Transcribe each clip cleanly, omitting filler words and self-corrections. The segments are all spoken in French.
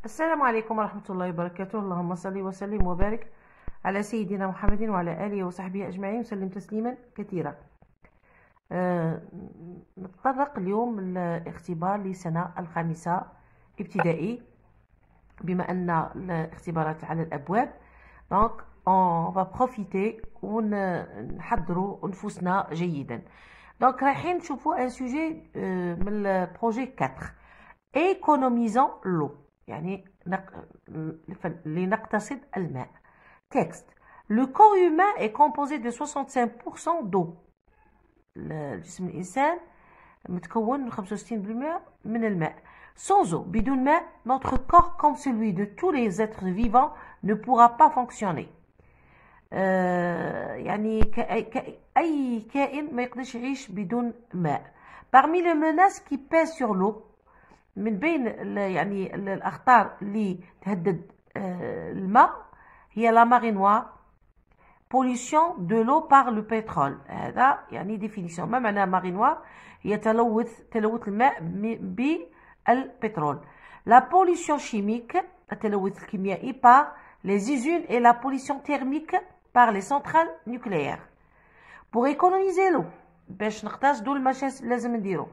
السلام عليكم ورحمة الله وبركاته. اللهم صل وسلم وبارك على سيدنا محمد وعلى آله وصحبه أجمعين وسلم تسليما كثيرا. نتطرق اليوم للاختبار لسنة الخامسة ابتدائي، بما أن الاختبارات على الأبواب. دونك on va profiter ونحضروا نفوسنا جيدا. دونك رايحين نشوفوا ان سوجي من البروجي 4 ايكونوميزون لو، يعني لنقتصد الماء. تكست: Le corps humain est composé de 65% d'eau. الجسم الإنسان متكون من 65% من الماء. Sans eau, بدون ماء, notre corps, comme celui de tous les êtres vivants, ne pourra pas fonctionner. يعني أي كائن ما يقدرش يعيش بدون ماء. Parmi les menaces qui pèsent sur l'eau, من بين يعني الأخطار اللي تهدد الماء هي la marée noire, pollution de l'eau par le pétrole. هذا يعني définition. ما معنى marée noire؟ هي تلوث الماء بالبترول. La pollution chimique, التلوث الكيميائي par les usines et la pollution thermique par les centrales nucléaires. Pour économiser l'eau, باش نقتصدوا الماء لازم نديرو.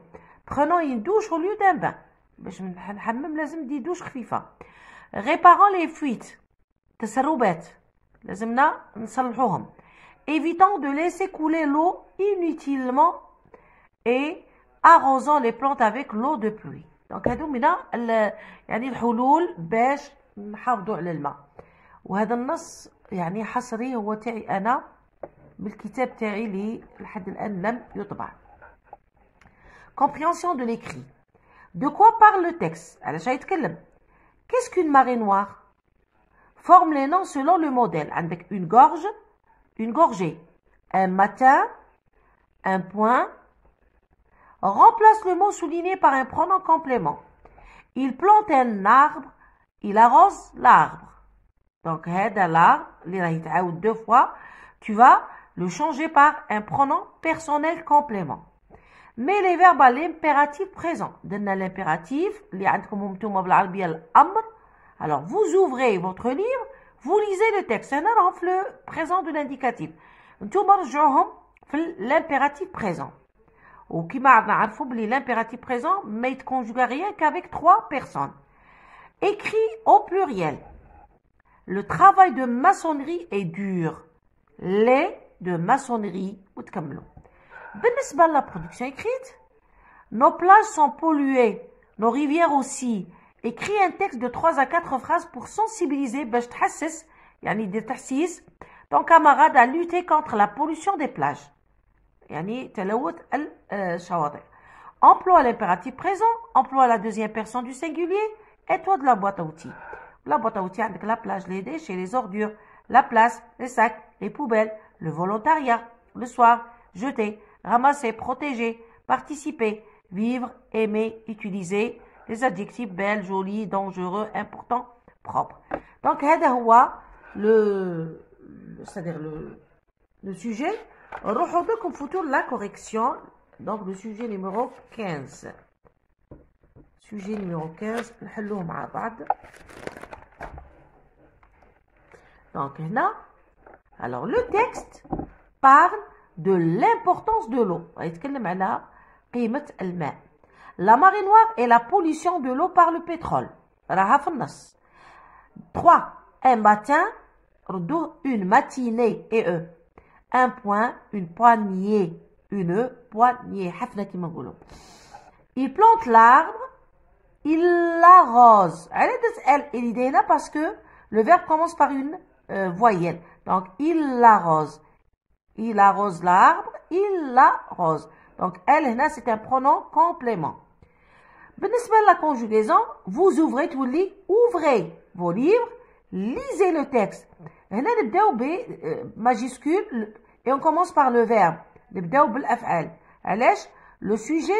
Prenons une douche au lieu d'un bain. باش نحمم لازم ندير دوش خفيفة. Réparons les fuites, تسربات لازمنا نصلحوهم. Évitons de laisser couler l'eau inutilement et arrosons les plantes avec l'eau de pluie. دونك هادو من يعني الحلول باش نحافظوا على الماء. وهذا النص يعني حصري هو تاعي انا بالكتاب تاعي اللي لحد الان لم يطبع. Compréhension de l'écrit. De quoi parle le texte? علاش يتكلم. Qu'est-ce qu'une marée noire? Forme les noms selon le modèle. عندك une gorge, une gorgée, un matin, un point. Remplace le mot souligné par un pronom complément. Il plante un arbre, il arrose l'arbre. Donc, هذا l'arbre, اللي راه يتعاود deux fois, tu vas le changer par un pronom personnel complément. Mais les verbes à l'impératif présent. Donne l'impératif, اللي عندكم نتوما بالعربية الأمر. Alors, vous ouvrez votre livre, vous lisez le texte. هنا راهم في le présent de l'indicatif. نتوما رجعوهم في l'impératif présent. وكما نعرفوا بلي l'impératif présent ما يتconjugue rien qu'avec 3 personnes. Écrit au pluriel. Le travail de maçonnerie est dur. Les de maçonnerie وتكملوا. بالنسبة à la production écrite, nos plages sont polluées, nos rivières aussi. Écris un texte de 3 à 4 phrases pour sensibiliser باش تحسس يعني دير تحسيس ton camarade à lutter contre la pollution des plages. يعني تلوث الشواطئ. Emploie l'impératif présent, emploie la deuxième personne du singulier, et toi de la boîte à outils. La boîte à outils عندك la plage, les déchets, les ordures, la place, les sacs, les poubelles, le volontariat, le soir, jeter, ramasser, protéger, participer, vivre, aimer, utiliser, les adjectifs belle, joli, dangereux, important, propre. Donc هذا هو c'est-à-dire le sujet. نروحوا بكم فوتور la correction. Donc le sujet numéro 15. Sujet numéro 15 نحلوه مع بعض. Donc هنا alors le texte parle de l'importance de l'eau. يتكلم على قيمة الماء. La marée noire et la pollution de l'eau par le pétrole. راها في النص. 3. Un matin, une matinée et eux. Un point, une poignée, une poignée. حفنة كما نقولوا. Il plante l'arbre, il l'arrose. على تسأل il est là parce que le verbe commence par une voyelle. Donc il l'arrose. Il arrose l'arbre, il l'arrose. Donc elle هنا c'est un pronom complément. بالنسبة à la conjugaison, vous ouvrez تولي ouvrez vos livres, lisez le texte. هنا نبداو ب majuscule et on commence par le verbe. نبداو بالأفعال. علاش؟ Le sujet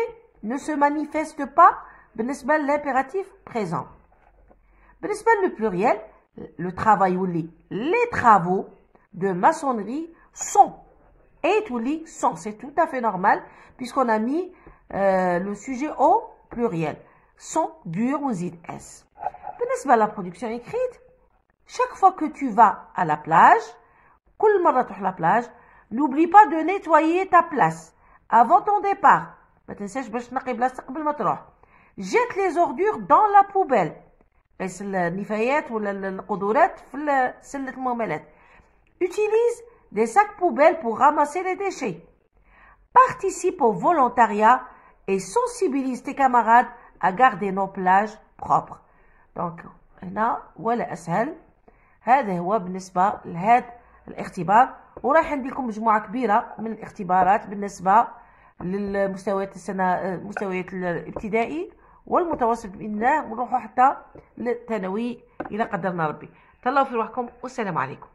ne se manifeste pas بالنسبة l'impératif présent. بالنسبة le pluriel, le travail يولي les travaux de maçonnerie sont. Et تولي sont. C'est tout à fait normal puisqu'on a mis le sujet au pluriel. Sont dur ونزيد اس. بالنسبة à la production écrite, chaque fois que tu vas à la plage, كل مرة تروح la plage, n'oublie pas de nettoyer ta place avant ton départ. ما تنساش باش تنقي بلاصتك قبل ما تروح. Jette les ordures dans la poubelle. قيس النفايات ولا القذورات في سلة المهملات. Utilise des sacs poubelles pour ramasser les déchets. Participe au volontariat et sensibilise tes camarades à garder nos plages propres. Donc هنا ولا أسهل. هذا هو بالنسبة لهذا الاختبار، وراح ندير لكم مجموعة كبيرة من الاختبارات بالنسبة للمستويات المستويات الابتدائي والمتوسط بإذن الله، ونروحوا حتى للثانوي إلى قدرنا ربي. تهلاو في روحكم والسلام عليكم.